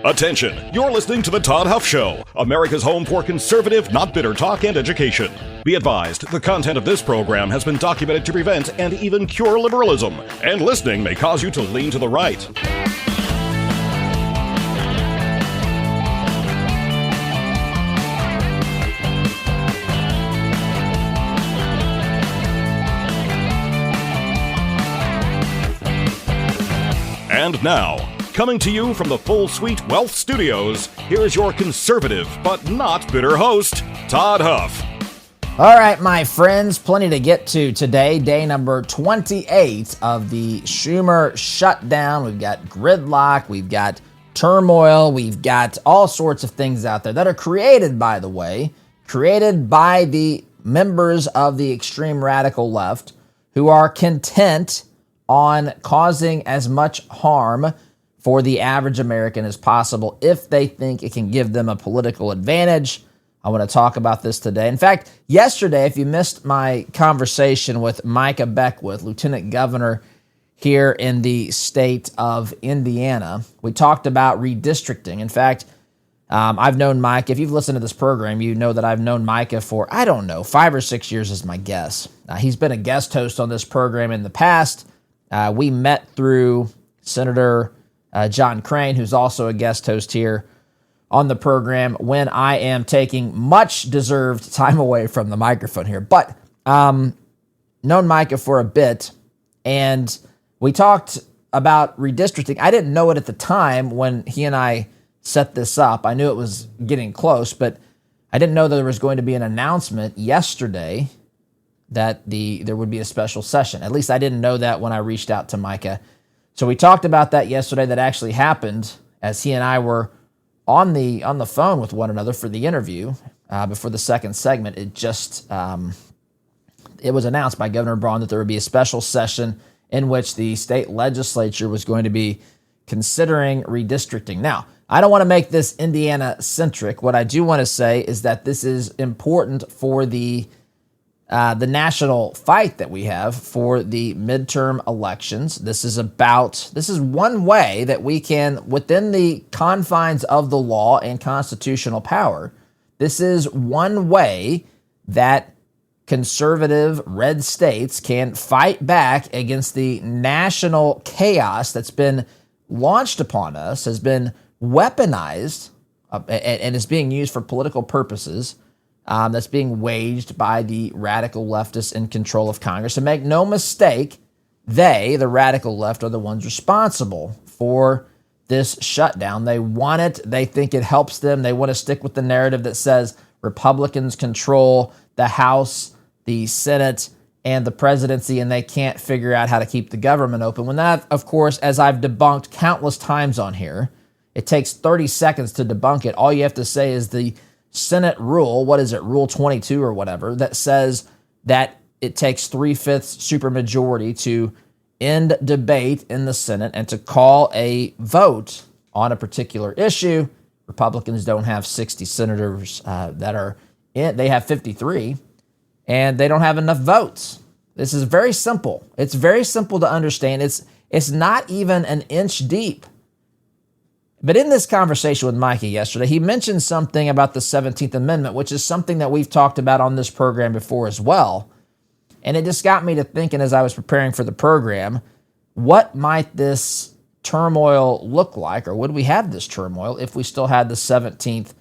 Attention, you're listening to The Todd Huff Show, America's home for conservative, not bitter talk and education. Be advised, the content of this program has been documented to prevent and even cure liberalism, and listening may cause you to lean to the right. And now, coming to you from the Full Suite Wealth Studios, here's your conservative but not bitter host, Todd Huff. All right, my friends, plenty to get to today. Day number 28 of the Schumer Shutdown. We've got gridlock, we've got turmoil, we've got all sorts of things out there that are created, by the way, created by the members of the extreme radical left who are content on causing as much harm for the average American as possible if they think it can give them a political advantage. I want to talk about this today. In fact, yesterday, if you missed my conversation with Micah Beckwith, Lieutenant Governor here in the state of Indiana, we talked about redistricting. In fact, I've known Micah. If you've listened to this program, you know that I've known Micah for, 5 or 6 years is my guess. He's been a guest host on this program in the past. We met through Senator John Crane, who's also a guest host here on the program when I am taking much deserved time away from the microphone here. But known Micah for a bit, and we talked about redistricting. I didn't know it at the time when he and I set this up. I knew it was getting close, but I didn't know that there was going to be an announcement yesterday that there would be a special session. At least I didn't know that when I reached out to Micah. So we talked about that yesterday. That actually happened as he and I were on the phone with one another for the interview before the second segment. It just it was announced by Governor Braun that there would be a special session in which the state legislature was going to be considering redistricting. Now, I don't want to make this Indiana-centric. What I do want to say is that this is important for the national fight that we have for the midterm elections. This is one way that we can, within the confines of the law and constitutional power, this is one way that conservative red states can fight back against the national chaos that's been launched upon us, has been weaponized, and is being used for political purposes. That's being waged by the radical leftists in control of Congress. And make no mistake, the radical left, are the ones responsible for this shutdown. They want it. They think it helps them. They want to stick with the narrative that says Republicans control the House, the Senate, and the presidency, and they can't figure out how to keep the government open. When that, of course, as I've debunked countless times on here, it takes 30 seconds to debunk it. All you have to say is the Senate rule, Rule 22 or whatever, that says that it takes 3/5 supermajority to end debate in the Senate and to call a vote on a particular issue. Republicans don't have 60 senators that are in, they have 53, and they don't have enough votes. This is very simple. It's very simple to understand. It's not even an inch deep. But in this conversation with Micah yesterday, he mentioned something about the 17th Amendment, which is something that we've talked about on this program before as well. And it just got me to thinking as I was preparing for the program, what might this turmoil look like, or would we have this turmoil if we still had the 17th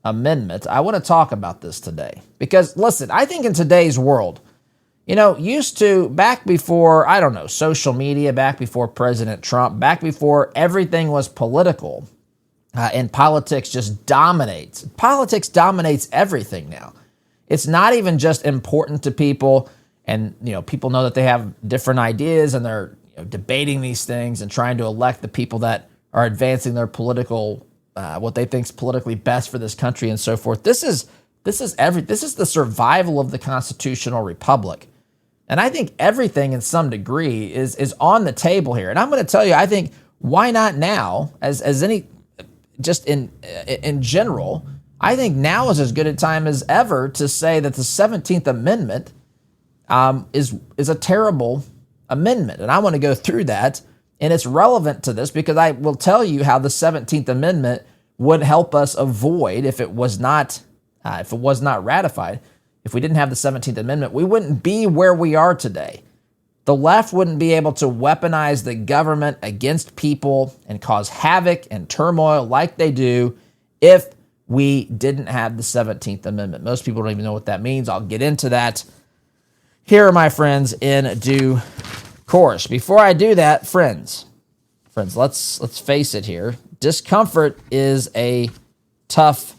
Amendment? I want to talk about this today. Because, listen, I think in today's world, used to, back before, social media, back before President Trump, back before everything was political, and politics just dominates. Politics dominates everything now. It's not even just important to people, and people know that they have different ideas, and they're debating these things and trying to elect the people that are advancing their political, what they think is politically best for this country and so forth. This is the survival of the constitutional republic. And I think everything in some degree is on the table here. And I'm going to tell you, I think, why not now, just in general, I think now is as good a time as ever to say that the 17th Amendment is a terrible amendment. And I want to go through that And it's relevant to this because I will tell you how the 17th Amendment would help us avoid, if it was not ratified, if we didn't have the 17th Amendment, we wouldn't be where we are today. The left wouldn't be able to weaponize the government against people and cause havoc and turmoil like they do if we didn't have the 17th Amendment. Most people don't even know what that means. I'll get into that here, my friends, in due course. Before I do that, friends, let's face it here. Discomfort is a tough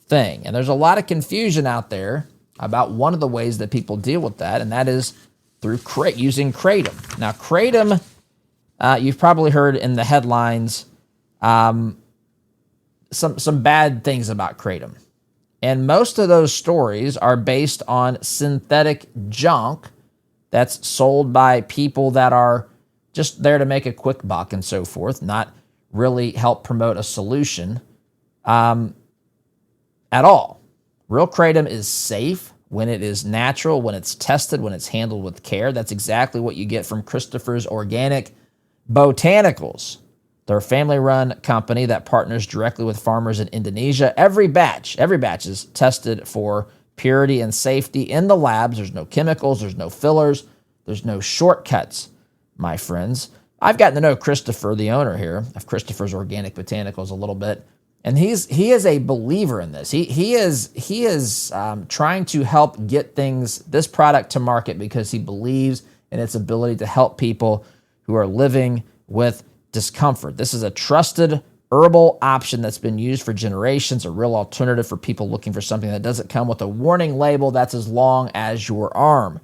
thing, and there's a lot of confusion out there about one of the ways that people deal with that, and that is through using Kratom. Now, Kratom, you've probably heard in the headlines some bad things about Kratom. And most of those stories are based on synthetic junk that's sold by people that are just there to make a quick buck and so forth, not really help promote a solution at all. Real Kratom is safe when it is natural, when it's tested, when it's handled with care. That's exactly what you get from Christopher's Organic Botanicals. They're a family-run company that partners directly with farmers in Indonesia. Every batch is tested for purity and safety in the labs. There's no chemicals, there's no fillers, there's no shortcuts, my friends. I've gotten to know Christopher, the owner here of Christopher's Organic Botanicals, a little bit, and he is a believer in this. He is trying to help get this product to market because he believes in its ability to help people who are living with discomfort. This is a trusted herbal option that's been used for generations, a real alternative for people looking for something that doesn't come with a warning label that's as long as your arm.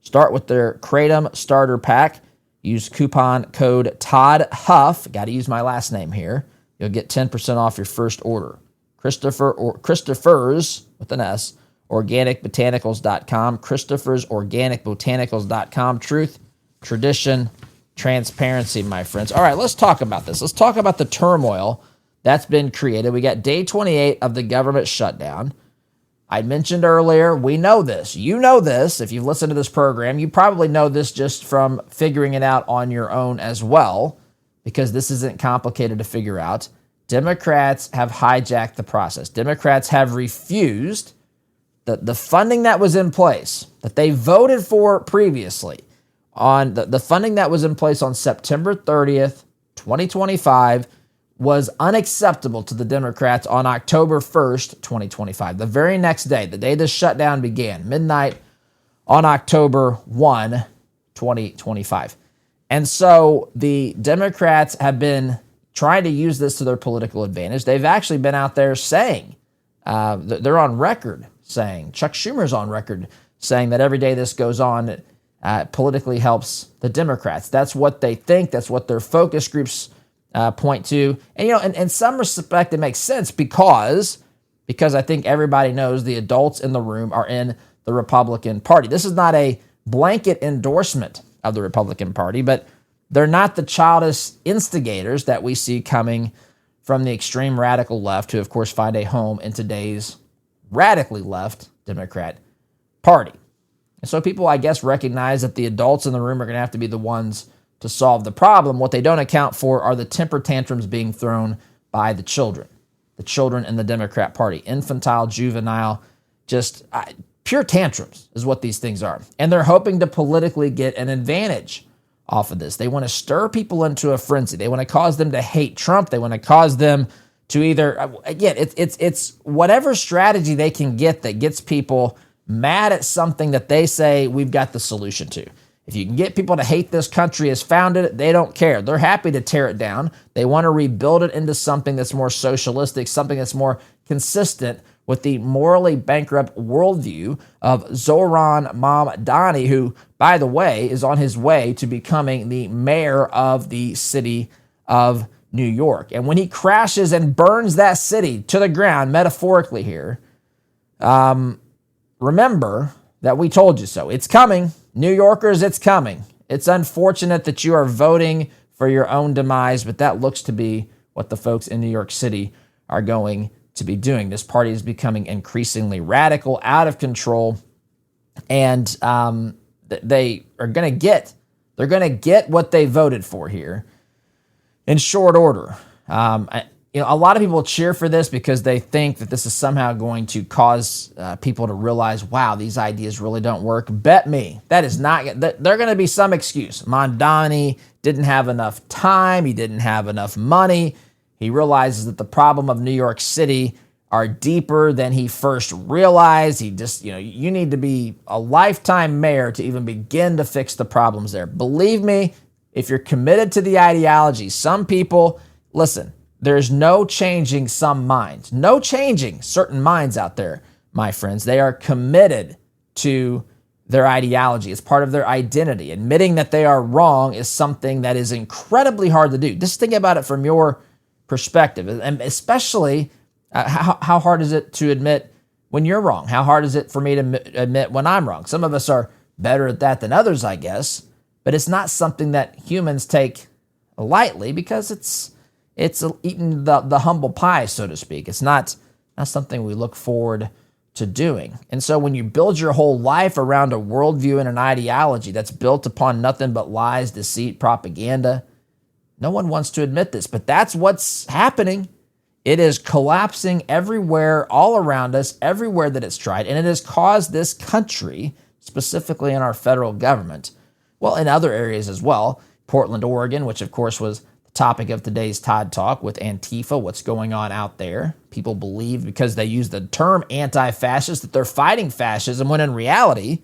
Start with their Kratom Starter Pack. Use coupon code Todd Huff. Got to use my last name here. You'll get 10% off your first order. Christopher's, with an S, organicbotanicals.com. Christopher's organicbotanicals.com. Truth, tradition, transparency, my friends. All right, let's talk about this. Let's talk about the turmoil that's been created. We got day 28 of the government shutdown. I mentioned earlier, we know this. You know this. If you've listened to this program, you probably know this just from figuring it out on your own as well, because this isn't complicated to figure out. Democrats have hijacked the process. Democrats have refused the funding that was in place, that they voted for previously, on the funding that was in place on September 30th, 2025, was unacceptable to the Democrats on October 1st, 2025. The very next day, the day the shutdown began, midnight on October 1, 2025. And so the Democrats have been trying to use this to their political advantage. They've actually been out there saying, they're on record saying, Chuck Schumer's on record saying that every day this goes on, politically helps the Democrats. That's what they think. That's what their focus groups point to. And, in some respect, it makes sense because I think everybody knows the adults in the room are in the Republican Party. This is not a blanket endorsement of the Republican Party, but they're not the childish instigators that we see coming from the extreme radical left, who, of course, find a home in today's radically left Democrat Party. And so people, I guess, recognize that the adults in the room are going to have to be the ones to solve the problem. What they don't account for are the temper tantrums being thrown by the children in the Democrat Party. Infantile, juvenile, just pure tantrums is what these things are. And they're hoping to politically get an advantage off of this. They want to stir people into a frenzy. They want to cause them to hate Trump. They want to cause them to either, again, it's whatever strategy they can get that gets people mad at something that they say we've got the solution to. If you can get people to hate this country as founded, they don't care. They're happy to tear it down. They want to rebuild it into something that's more socialistic, something that's more consistent with the morally bankrupt worldview of Zoran Mamdani, who, by the way, is on his way to becoming the mayor of the city of New York. And when he crashes and burns that city to the ground, metaphorically here, remember that we told you so. It's coming. New Yorkers, it's coming. It's unfortunate that you are voting for your own demise, but that looks to be what the folks in New York City are going to be doing. This party is becoming increasingly radical, out of control, and they are going to get They're going to get what they voted for here in short order. A lot of people cheer for this because they think that this is somehow going to cause people to realize, wow, these ideas really don't work. Bet me, that is not. They're going to be some excuse. Mondani didn't have enough time. He didn't have enough money. He realizes that the problem of New York City are deeper than he first realized. He just, you need to be a lifetime mayor to even begin to fix the problems there. Believe me, if you're committed to the ideology, some people, listen, there's no changing some minds. No changing certain minds out there, my friends. They are committed to their ideology. It's part of their identity. Admitting that they are wrong is something that is incredibly hard to do. Just think about it from your perspective, and especially how hard is it to admit when you're wrong? How hard is it for me to admit when I'm wrong? Some of us are better at that than others, I guess, but it's not something that humans take lightly because it's eating the humble pie, so to speak. It's not something we look forward to doing. And so when you build your whole life around a worldview and an ideology that's built upon nothing but lies, deceit, propaganda, no one wants to admit this, but that's what's happening. It is collapsing everywhere, all around us, everywhere that it's tried, and it has caused this country, specifically in our federal government, well, in other areas as well, Portland, Oregon, which of course was the topic of today's Todd Talk with Antifa, what's going on out there. People believe because they use the term anti-fascist that they're fighting fascism, when in reality,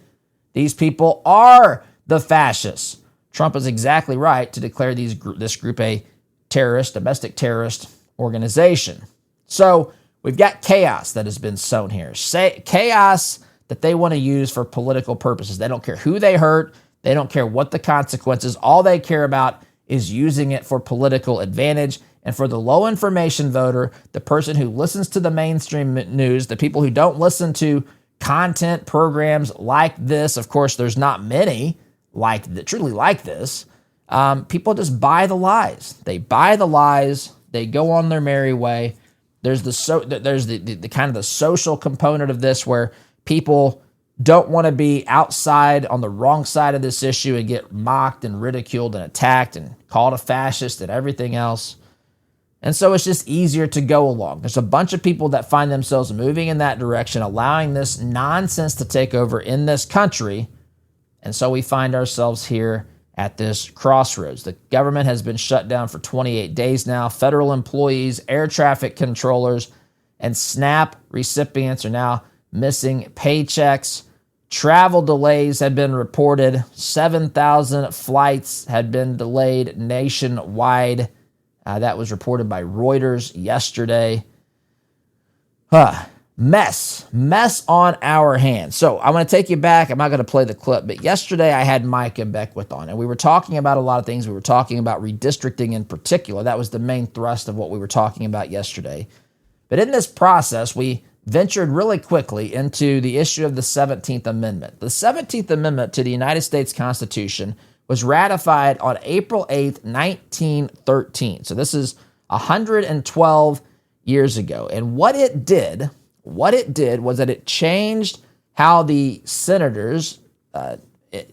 these people are the fascists. Trump is exactly right to declare this group a terrorist, domestic terrorist organization. So we've got chaos that has been sown here. Chaos that they want to use for political purposes. They don't care who they hurt. They don't care what the consequences. All they care about is using it for political advantage. And for the low information voter, the person who listens to the mainstream news, the people who don't listen to content programs like this, of course, there's not many truly like this. People just buy the lies. They buy the lies. They go on their merry way. There's the kind of the social component of this where people don't want to be outside on the wrong side of this issue and get mocked and ridiculed and attacked and called a fascist and everything else. And so it's just easier to go along. There's a bunch of people that find themselves moving in that direction, allowing this nonsense to take over in this country. And so we find ourselves here at this crossroads. The government has been shut down for 28 days now. Federal employees, air traffic controllers, and SNAP recipients are now missing paychecks. Travel delays have been reported. 7,000 flights had been delayed nationwide. That was reported by Reuters yesterday. Mess on our hands. So I'm going to take you back. I'm not going to play the clip, but yesterday I had Micah Beckwith on, and we were talking about a lot of things. We were talking about redistricting in particular. That was the main thrust of what we were talking about yesterday. But in this process, we ventured really quickly into the issue of the 17th Amendment. The 17th Amendment to the United States Constitution was ratified on April 8th, 1913. So this is 112 years ago. And what it did was that it changed how the senators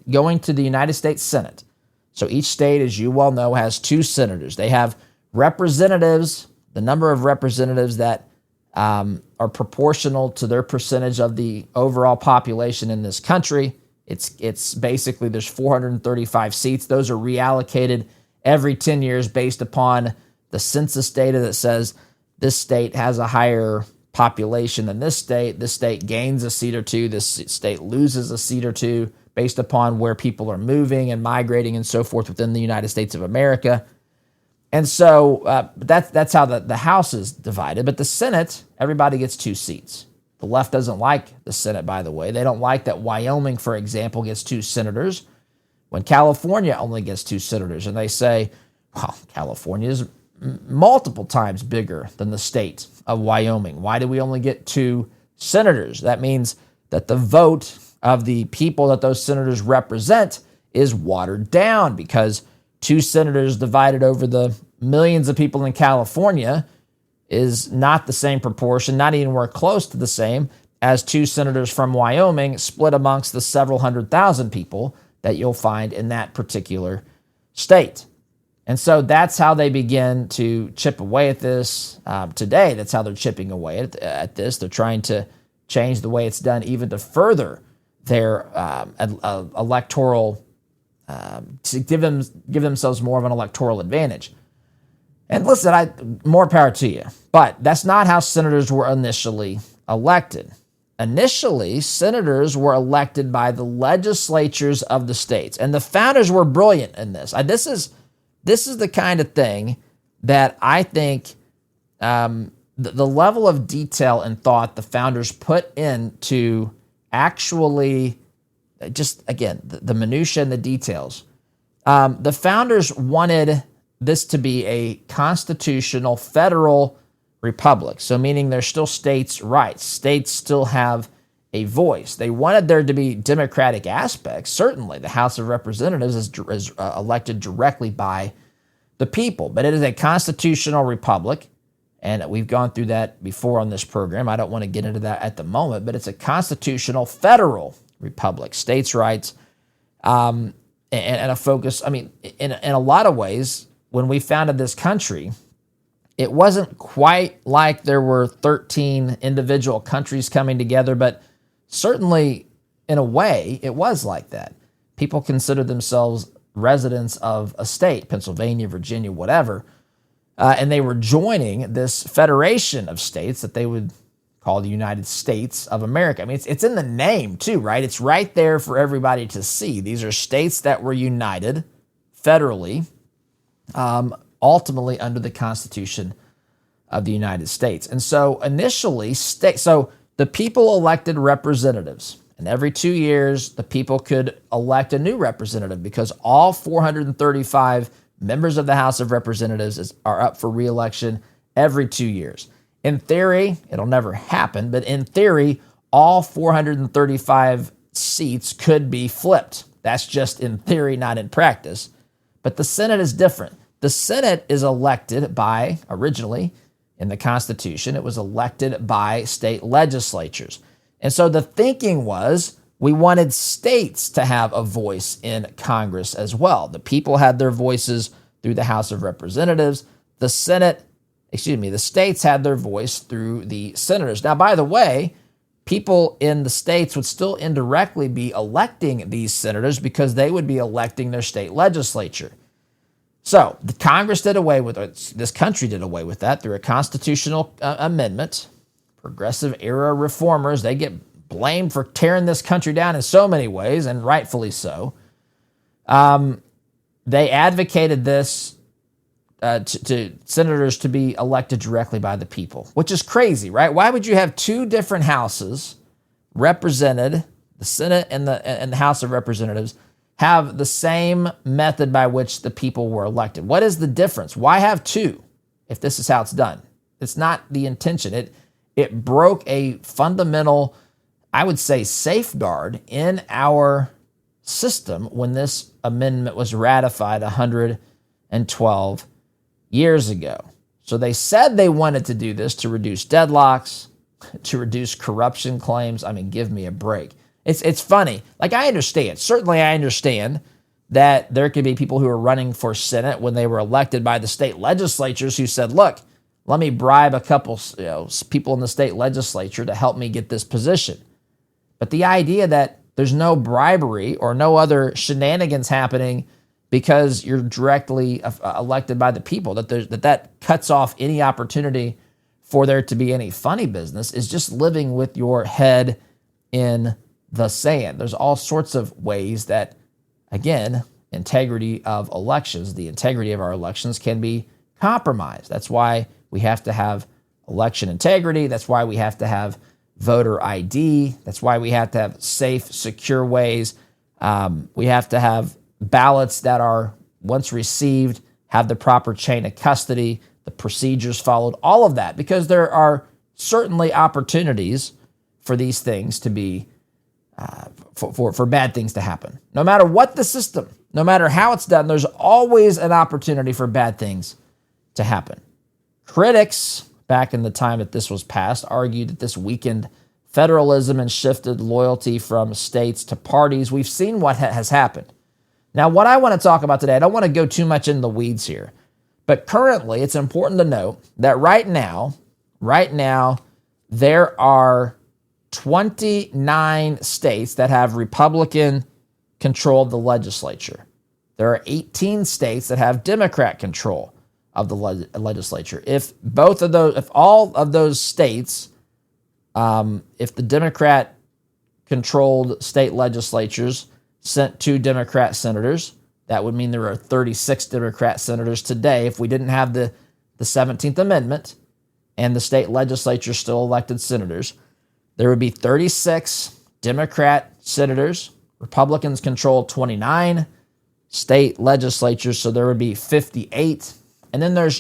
going to the United States Senate. So each state, as you well know, has two senators. They have representatives, the number of representatives that are proportional to their percentage of the overall population in this country. It's basically there's 435 seats. Those are reallocated every 10 years based upon the census data that says this state has a higher population than this state gains a seat or two, this state loses a seat or two based upon where people are moving and migrating and so forth within the United States of America. And so that's how the House is divided. But the Senate, everybody gets two seats. The left doesn't like the Senate, by the way. They don't like that Wyoming, for example, gets two senators when California only gets two senators. And they say, well, California is multiple times bigger than the state of Wyoming. Why do we only get two senators? That means that the vote of the people that those senators represent is watered down because two senators divided over the millions of people in California is not the same proportion, not anywhere close to the same as two senators from Wyoming split amongst the several 100,000 people that you'll find in that particular state. And so that's how they begin to chip away at this today. That's how they're chipping away at this. They're trying to change the way it's done even to further their electoral, to give themselves more of an electoral advantage. And listen, more power to you. But that's not how senators were initially elected. Initially, senators were elected by the legislatures of the states. And the founders were brilliant in this. This is the kind of thing that I think the level of detail and thought the founders put into actually just, again, the minutia and the details. The founders wanted this to be a constitutional federal republic. So meaning there's still states' rights. States still have a voice. They wanted there to be democratic aspects. Certainly, the House of Representatives is elected directly by the people, but it is a constitutional republic, and we've gone through that before on this program. I don't want to get into that at the moment, but it's a constitutional federal republic, states' rights, and a focus. I mean, in a lot of ways, when we founded this country, it wasn't quite like there were 13 individual countries coming together, but certainly in a way, it was like that. People considered themselves residents of a state, Pennsylvania, Virginia, whatever, and they were joining this federation of states that they would call the United States of America. I mean, it's in the name too, right? It's right there for everybody to see. These are states that were united federally, ultimately under the Constitution of the United States. And so initially, so the people elected representatives. And every 2 years, the people could elect a new representative because all 435 members of the House of Representatives are up for re-election every 2 years. In theory, it'll never happen, but in theory, all 435 seats could be flipped. That's just in theory, not in practice. But the Senate is different. The Senate is elected by, originally in the Constitution, it was elected by state legislatures. And so the thinking was we wanted states to have a voice in Congress as well. The people had their voices through the House of Representatives. The states had their voice through the senators. Now, by the way, people in the states would still indirectly be electing these senators because they would be electing their state legislature. So the Congress did away with it. This country did away with that through a constitutional amendment. Progressive era reformers, they get blamed for tearing this country down in so many ways, and rightfully so. They advocated this to senators to be elected directly by the people, which is crazy, right? Why would you have two different houses represented, the Senate and the House of Representatives, have the same method by which the people were elected? What is the difference? Why have two if this is how it's done? It's not the intention. It broke a fundamental, I would say, safeguard in our system when this amendment was ratified 112 years ago. So they said they wanted to do this to reduce deadlocks, to reduce corruption claims. I mean, give me a break. It's funny. Like, I understand. Certainly I understand that there could be people who are running for Senate when they were elected by the state legislatures who said, look, let me bribe a couple people in the state legislature to help me get this position. But the idea that there's no bribery or no other shenanigans happening because you're directly elected by the people, that cuts off any opportunity for there to be any funny business, is just living with your head in the sand. There's all sorts of ways that, again, integrity of elections, the integrity of our elections can be compromised. That's why we have to have election integrity. That's why we have to have voter ID. That's why we have to have safe, secure ways. We have to have ballots that are, once received, have the proper chain of custody, the procedures followed, all of that, because there are certainly opportunities for these things to be, for bad things to happen. No matter what the system, no matter how it's done, there's always an opportunity for bad things to happen. Critics, back in the time that this was passed, argued that this weakened federalism and shifted loyalty from states to parties. We've seen what has happened. Now, what I want to talk about today, I don't want to go too much in the weeds here, but currently it's important to note that right now, there are 29 states that have Republican control of the legislature. There are 18 states that have Democrat control of the legislature. If all of those states, if the Democrat-controlled state legislatures sent 2 Democrat senators, that would mean there are 36 Democrat senators today if we didn't have the 17th Amendment and the state legislature still elected senators. There would be 36 Democrat senators. Republicans control 29 state legislatures, so there would be 58. And then there are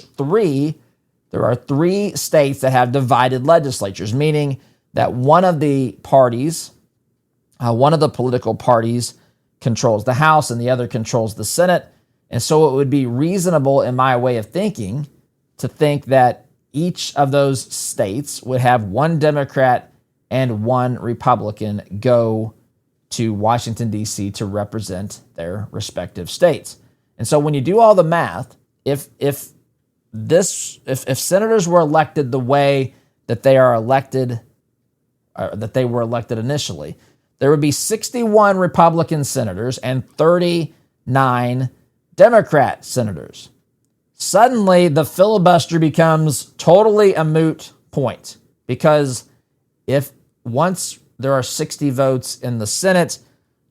3 states that have divided legislatures, meaning that one of the political parties controls the House and the other controls the Senate. And so it would be reasonable, in my way of thinking, to think that each of those states would have 1 Democrat and 1 Republican go to Washington, D.C. to represent their respective states. And so when you do all the math, if senators were elected the way that they are elected, that they were elected initially, there would be 61 Republican senators and 39 Democrat senators. Suddenly, the filibuster becomes totally a moot point, because once there are 60 votes in the Senate,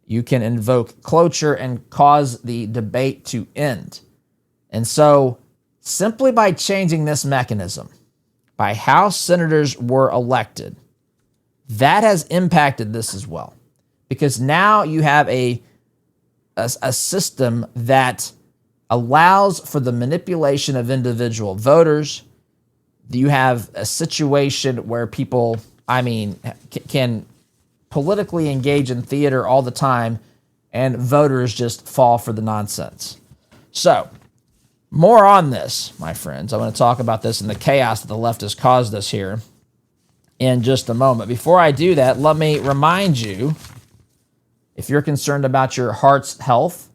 you can invoke cloture and cause the debate to end. And so, simply by changing this mechanism, by how senators were elected, that has impacted this as well. Because now you have a system that allows for the manipulation of individual voters. You have a situation where people, can politically engage in theater all the time, and voters just fall for the nonsense. So, more on this, my friends. I want to talk about this and the chaos that the left has caused us here in just a moment. Before I do that, let me remind you, if you're concerned about your heart's health,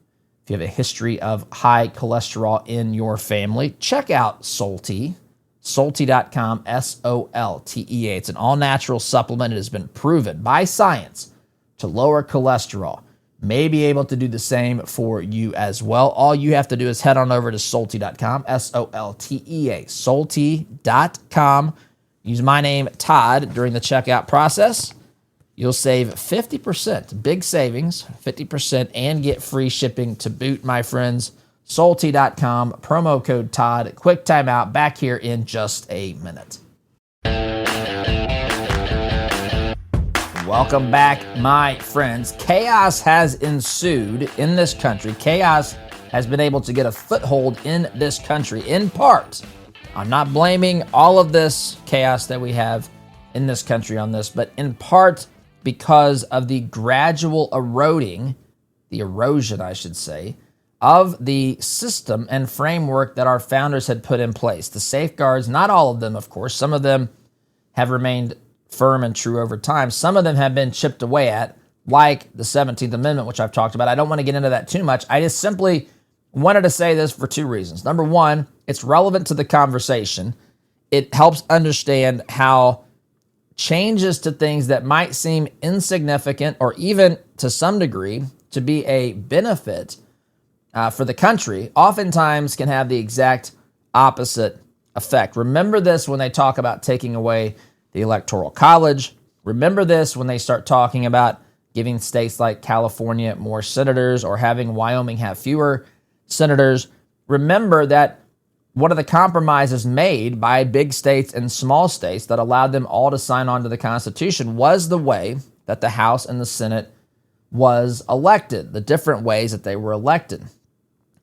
if you have a history of high cholesterol in your family, check out Solti, Solti.com, Soltea. It's an all-natural supplement. It has been proven by science to lower cholesterol. May be able to do the same for you as well. All you have to do is head on over to Solti.com, Soltea, Solti.com. Use my name, Todd, during the checkout process. You'll save 50%, big savings, 50%, and get free shipping to boot, my friends. Solti.com, promo code Todd. Quick timeout, back here in just a minute. Welcome back, my friends. Chaos has ensued in this country. Chaos has been able to get a foothold in this country, in part. I'm not blaming all of this chaos that we have in this country on this, but in part because of the gradual erosion, I should say, of the system and framework that our founders had put in place. The safeguards, not all of them, of course. Some of them have remained firm and true over time. Some of them have been chipped away at, like the 17th Amendment, which I've talked about. I don't want to get into that too much. I just simply wanted to say this for 2 reasons. Number one, it's relevant to the conversation. It helps understand how changes to things that might seem insignificant or even to some degree to be a benefit for the country oftentimes can have the exact opposite effect. Remember this when they talk about taking away the Electoral College. Remember this when they start talking about giving states like California more senators or having Wyoming have fewer senators. Remember that one of the compromises made by big states and small states that allowed them all to sign on to the Constitution was the way that the House and the Senate was elected, the different ways that they were elected.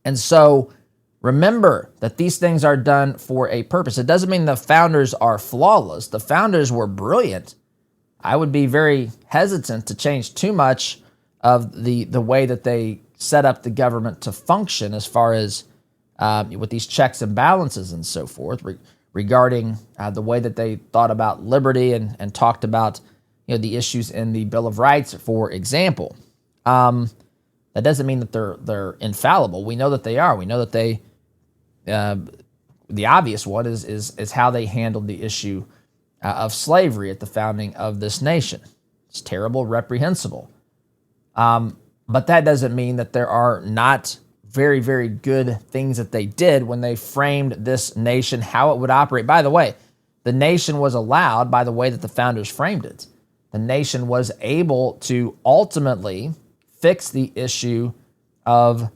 And so remember that these things are done for a purpose. It doesn't mean the founders are flawless. The founders were brilliant. I would be very hesitant to change too much of the way that they set up the government to function as far as with these checks and balances and so forth regarding the way that they thought about liberty and talked about, the issues in the Bill of Rights, for example. That doesn't mean that they're infallible. We know that they are. We know that they. The obvious one is how they handled the issue of slavery at the founding of this nation. It's terrible, reprehensible. But that doesn't mean that there are not very, very good things that they did when they framed this nation, how it would operate. By the way, the nation was allowed by the way that the founders framed it. The nation was able to ultimately fix the issue of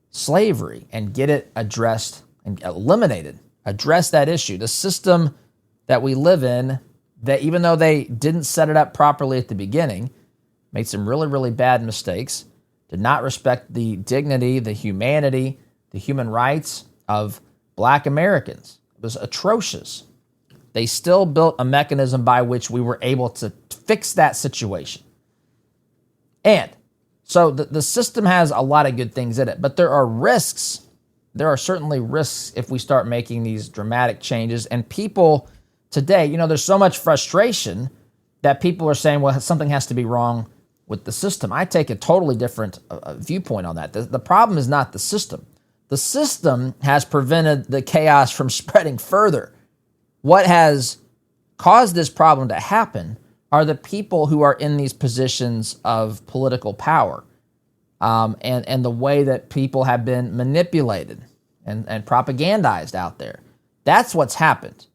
slavery and get it addressed and eliminated, address that issue. The system that we live in, that even though they didn't set it up properly at the beginning, made some really, really bad mistakes, did not respect the dignity, the humanity, the human rights of Black Americans. It was atrocious. They still built a mechanism by which we were able to fix that situation. And so the system has a lot of good things in it, but there are risks. There are certainly risks if we start making these dramatic changes. And people today, there's so much frustration that people are saying, well, something has to be wrong with the system. I take a totally different viewpoint on that. The problem is not the system. The system has prevented the chaos from spreading further. What has caused this problem to happen are the people who are in these positions of political power, and the way that people have been manipulated and propagandized out there. That's what's happened.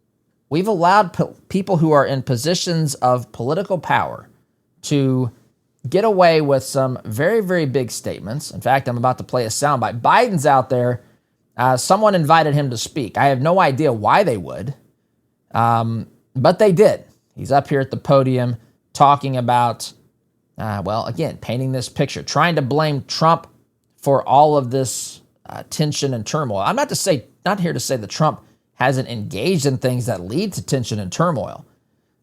We've allowed people who are in positions of political power to get away with some very, very big statements. In fact, I'm about to play a soundbite. Biden's out there. Someone invited him to speak. I have no idea why they would, but they did. He's up here at the podium talking about, again, painting this picture, trying to blame Trump for all of this tension and turmoil. I'm not here to say that Trump hasn't engaged in things that lead to tension and turmoil.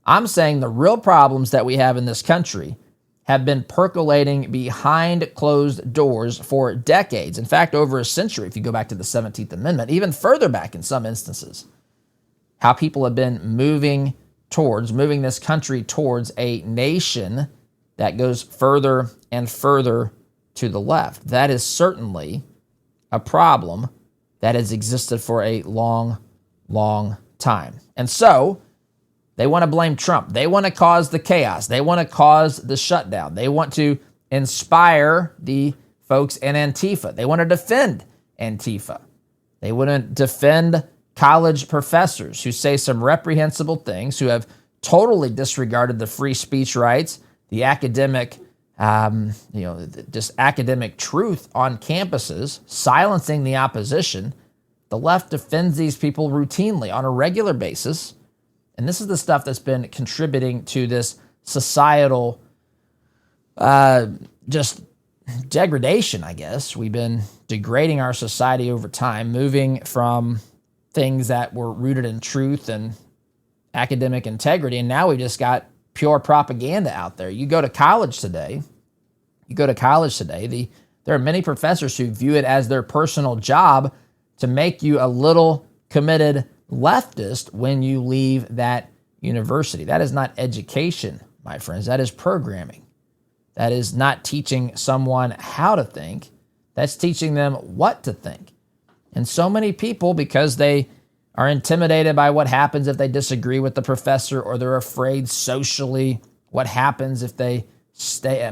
I'm saying the real problems that we have in this country have been percolating behind closed doors for decades. In fact, over a century, if you go back to the 17th Amendment, even further back in some instances, how people have been moving this country towards a nation that goes further and further to the left. That is certainly a problem that has existed for a long, long time. And so they want to blame Trump. They want to cause the chaos. They want to cause the shutdown. They want to inspire the folks in Antifa. They want to defend Antifa. They want to defend college professors who say some reprehensible things, who have totally disregarded the free speech rights, the academic, just academic truth on campuses, silencing the opposition. The left defends these people routinely on a regular basis. And this is the stuff that's been contributing to this societal just degradation, I guess. We've been degrading our society over time, moving from things that were rooted in truth and academic integrity, and now we just got pure propaganda out there. You go to college today, there are many professors who view it as their personal job to make you a little committed leftist when you leave that university. That is not education, my friends. That is programming. That is not teaching someone how to think. That's teaching them what to think. And so many people, because they are intimidated by what happens if they disagree with the professor, or they're afraid socially what happens if they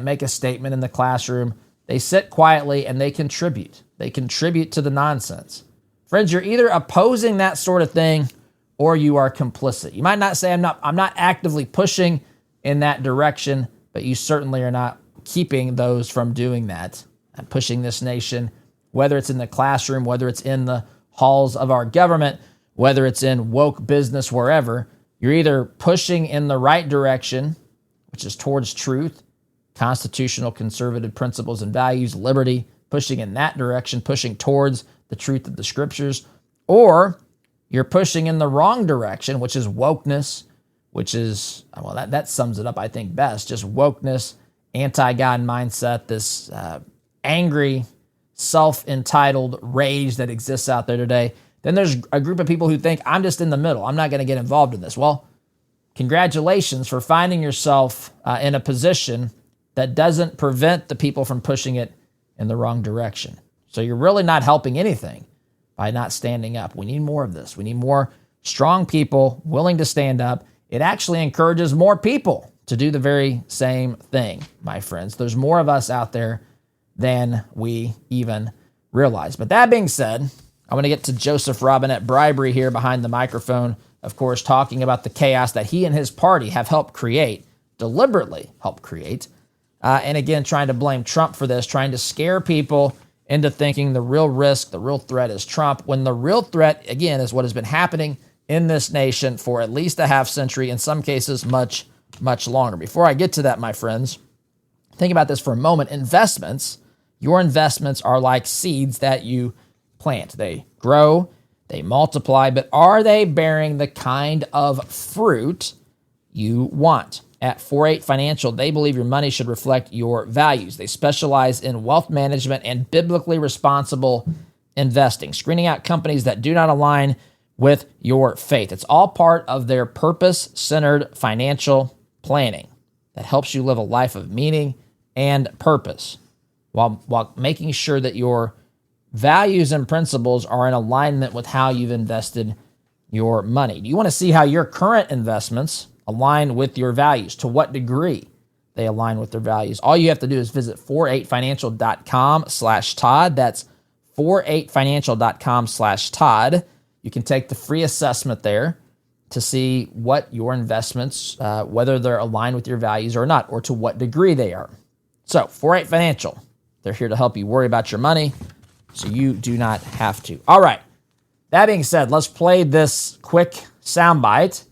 make a statement in the classroom, they sit quietly and they contribute. They contribute to the nonsense. Friends, you're either opposing that sort of thing or you are complicit. You might not say, I'm not actively pushing in that direction, but you certainly are not keeping those from doing that and pushing this nation, whether it's in the classroom, whether it's in the halls of our government, whether it's in woke business, wherever. You're either pushing in the right direction, which is towards truth, constitutional conservative principles and values, liberty, pushing in that direction, pushing towards the truth of the scriptures, or you're pushing in the wrong direction, which is wokeness, which is, that sums it up, I think, best. Just wokeness, anti-God mindset, this angry, self-entitled rage that exists out there today. Then there's a group of people who think, I'm just in the middle. I'm not going to get involved in this. Well, congratulations for finding yourself in a position that doesn't prevent the people from pushing it in the wrong direction. So you're really not helping anything by not standing up. We need more of this. We need more strong people willing to stand up. It actually encourages more people to do the very same thing, my friends. There's more of us out there than we even realize. But that being said, I want to get to Joseph Robinette Bribery here behind the microphone, of course, talking about the chaos that he and his party have helped create, deliberately helped create, and again, trying to blame Trump for this, trying to scare people into thinking the real risk, the real threat is Trump, when the real threat, again, is what has been happening in this nation for at least a half century, in some cases much, much longer. Before I get to that, my friends, think about this for a moment. Investments, your investments are like seeds that you plant. They grow, they multiply, but are they bearing the kind of fruit you want? At 4-8 Financial, they believe your money should reflect your values. They specialize in wealth management and biblically responsible investing, screening out companies that do not align with your faith. It's all part of their purpose-centered financial planning that helps you live a life of meaning and purpose while making sure that your values and principles are in alignment with how you've invested your money. Do you want to see how your current investments align with your values? To what degree they align with their values? All you have to do is visit 48financial.com/Todd. That's 48financial.com/Todd. You can take the free assessment there to see what your investments, whether they're aligned with your values or not, or to what degree they are. So 4-8 Financial, they're here to help you worry about your money so you do not have to. All right. That being said, let's play this quick soundbite.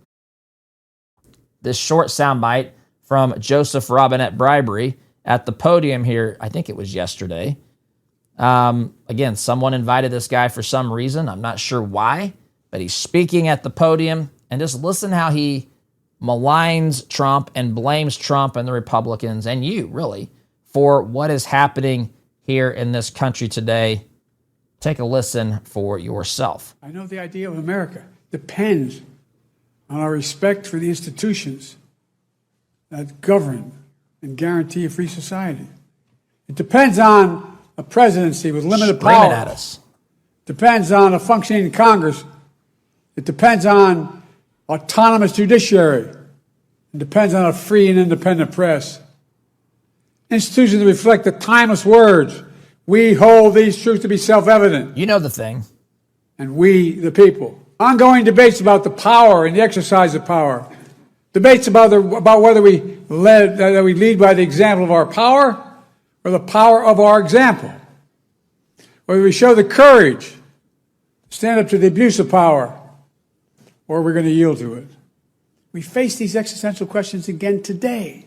This short soundbite from Joseph Robinette Bribery at the podium here. I think it was yesterday. Again, someone invited this guy for some reason. I'm not sure why, but he's speaking at the podium, and just listen how he maligns Trump and blames Trump and the Republicans and you, really, for what is happening here in this country today. Take a listen for yourself. I know the idea of America depends on our respect for the institutions that govern and guarantee a free society. It depends on a presidency with limited power. At us. Depends on a functioning Congress. It depends on autonomous judiciary. It depends on a free and independent press. Institutions that reflect the timeless words. We hold these truths to be self-evident. You know the thing. And we, the people. Ongoing debates about the power and the exercise of power. Debates about whether we lead by the example of our power or the power of our example. Whether we show the courage to stand up to the abuse of power or we're going to yield to it. We face these existential questions again today.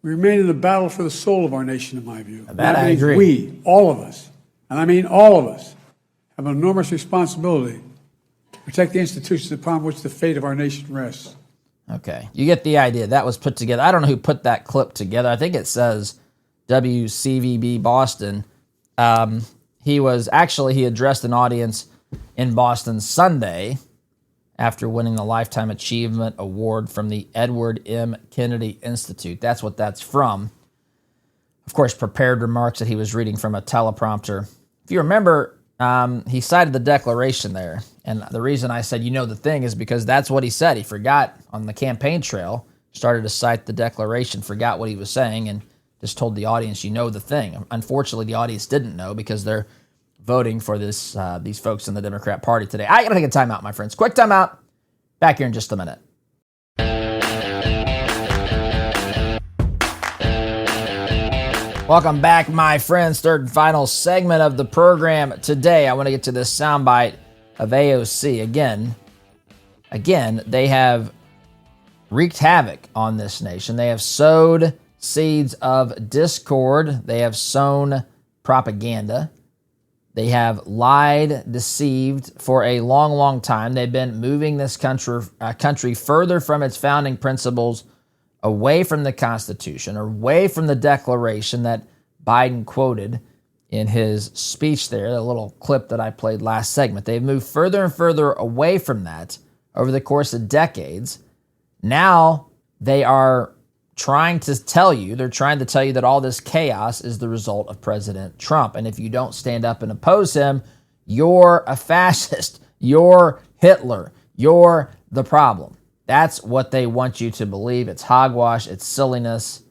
We remain in the battle for the soul of our nation, in my view. That I agree. We, all of us, and I mean all of us, have an enormous responsibility to protect the institutions upon which the fate of our nation rests. Okay, you get the idea. That was put together. I don't know who put that clip together. I think it says WCVB Boston. He addressed an audience in Boston Sunday after winning the Lifetime Achievement Award from the Edward M. Kennedy Institute. That's what that's from. Of course, prepared remarks that he was reading from a teleprompter. If you remember, he cited the Declaration there. And the reason I said, you know the thing, is because that's what he said. He forgot on the campaign trail, started to cite the Declaration, forgot what he was saying, and just told the audience, you know the thing. Unfortunately, the audience didn't know because they're voting for these folks in the Democrat Party today. I got to take a timeout, my friends. Quick timeout. Back here in just a minute. Welcome back, my friends. Third and final segment of the program today. I want to get to this soundbite of AOC. Again, they have wreaked havoc on this nation. They have sowed seeds of discord. They have sown propaganda. They have lied, deceived for a long, long time. They've been moving this country further from its founding principles, away from the Constitution, away from the Declaration that Biden quoted in his speech there, the little clip that I played last segment. They've moved further and further away from that over the course of decades. Now they are trying to tell you that all this chaos is the result of President Trump. And if you don't stand up and oppose him, you're a fascist. You're Hitler. You're the problem. That's what they want you to believe. It's hogwash. It's silliness.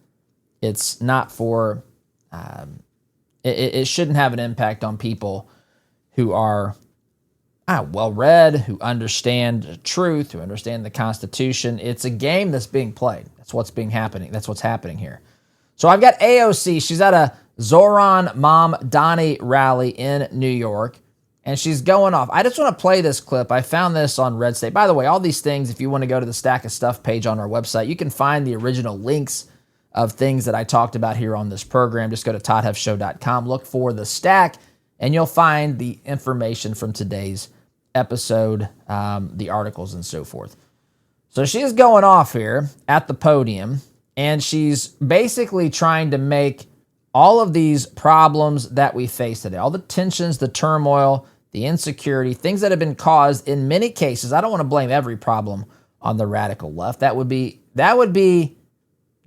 It's not for, it shouldn't have an impact on people who are well-read, who understand truth, who understand the Constitution. It's a game that's being played. That's what's happening here. So I've got AOC. She's at a Zoran Mamdani rally in New York, and she's going off. I just want to play this clip. I found this on Red State. By the way, all these things, if you want to go to the Stack of Stuff page on our website, you can find the original links of things that I talked about here on this program. Just go to toddhuffshow.com, look for the stack, and you'll find the information from today's episode, the articles and so forth. So she is going off here at the podium, and she's basically trying to make all of these problems that we face today, all the tensions, the turmoil, the insecurity, things that have been caused in many cases. I don't want to blame every problem on the radical left. That would be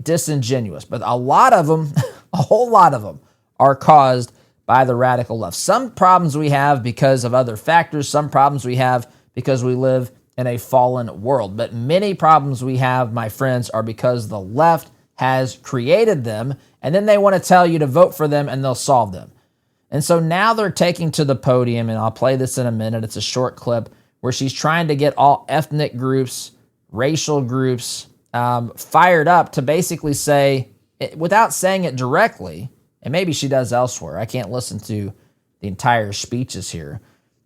disingenuous, but a lot of them, a whole lot of them are caused by the radical left. Some problems we have because of other factors, some problems we have because we live in a fallen world. But many problems we have, my friends, are because the left has created them, and then they want to tell you to vote for them and they'll solve them. And so now they're taking to the podium, and I'll play this in a minute. It's a short clip where she's trying to get all ethnic groups, racial groups, fired up to basically say, without saying it directly, and maybe she does elsewhere. I can't listen to the entire speeches here.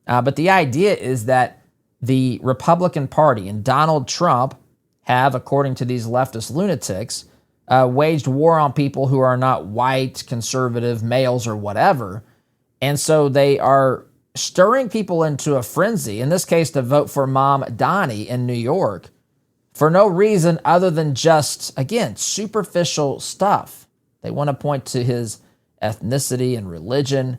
But the idea is that the Republican Party and Donald Trump have, according to these leftist lunatics, waged war on people who are not white, conservative, males, or whatever. And so they are stirring people into a frenzy, in this case to vote for Mamdani in New York, for no reason other than just, again, superficial stuff. They want to point to his ethnicity and religion.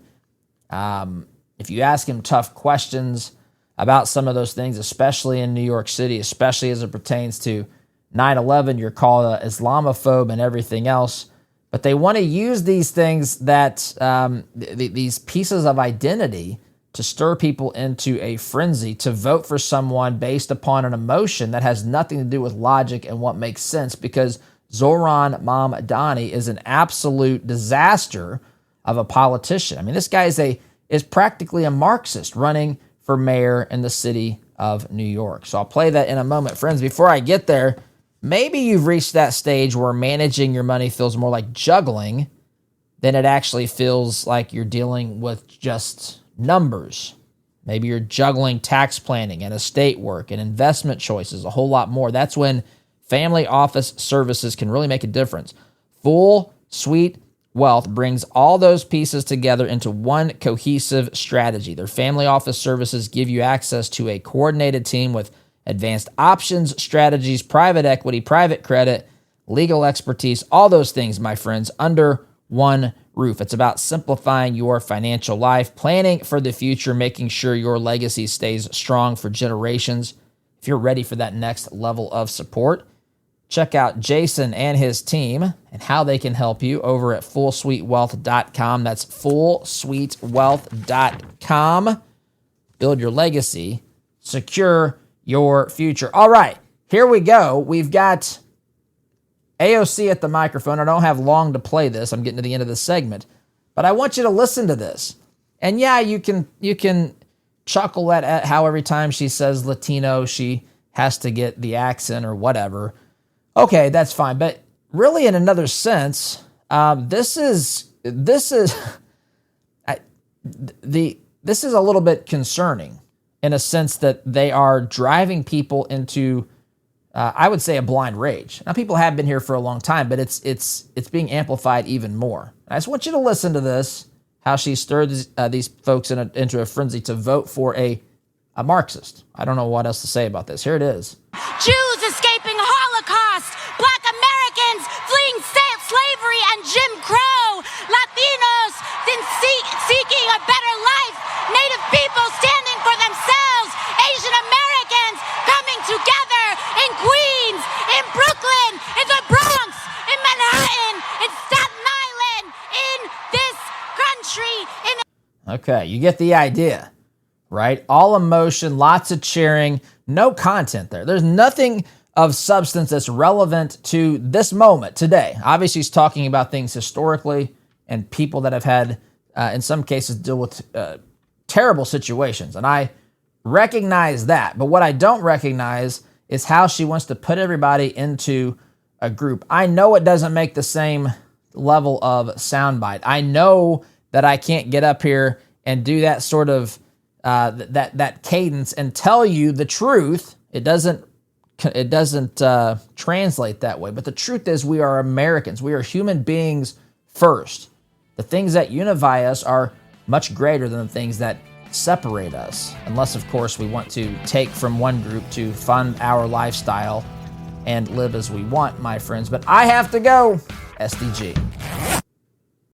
If you ask him tough questions about some of those things, especially in New York City, especially as it pertains to 9/11, you're called an Islamophobe and everything else. But they want to use these things that, these pieces of identity, to stir people into a frenzy to vote for someone based upon an emotion that has nothing to do with logic and what makes sense, because Zoran Mamdani is an absolute disaster of a politician. I mean, this guy is practically a Marxist running for mayor in the city of New York. So I'll play that in a moment. Friends, before I get there, maybe you've reached that stage where managing your money feels more like juggling than it actually feels like you're dealing with just numbers. Maybe you're juggling tax planning and estate work and investment choices, a whole lot more. That's when family office services can really make a difference. Full Suite Wealth brings all those pieces together into one cohesive strategy. Their family office services give you access to a coordinated team with advanced options, strategies, private equity, private credit, legal expertise, all those things, my friends, under one roof. It's about simplifying your financial life, planning for the future, making sure your legacy stays strong for generations. If you're ready for that next level of support, check out Jason and his team and how they can help you over at fullsuitewealth.com. That's fullsuitewealth.com. Build your legacy, secure your future. All right, here we go. We've got AOC at the microphone. I don't have long to play this. I'm getting to the end of the segment, but I want you to listen to this. And yeah, you can chuckle at how every time she says Latino, she has to get the accent or whatever. Okay, that's fine. But really, in another sense, this is a little bit concerning, in a sense that they are driving people into, I would say, a blind rage. Now, people have been here for a long time, but it's being amplified even more. And I just want you to listen to this, how she stirred these folks into a frenzy to vote for a Marxist. I don't know what else to say about this. Here it is. Jews escaping Holocaust, Black Americans fleeing slavery and Jim Crow, Latinos seeking a better life, Native people standing for themselves, Asian Americans coming together in Queens, in Okay, you get the idea, right? All emotion, lots of cheering, no content there. There's nothing of substance that's relevant to this moment today. Obviously, he's talking about things historically and people that have had, in some cases, deal with terrible situations. And I recognize that. But what I don't recognize is how she wants to put everybody into a group. I know it doesn't make the same level of soundbite. I know that I can't get up here and do that sort of that cadence and tell you the truth. It doesn't translate that way. But the truth is, we are Americans. We are human beings first. The things that unify us are much greater than the things that separate us. Unless, of course, we want to take from one group to fund our lifestyle and live as we want, my friends. But I have to go. SDG.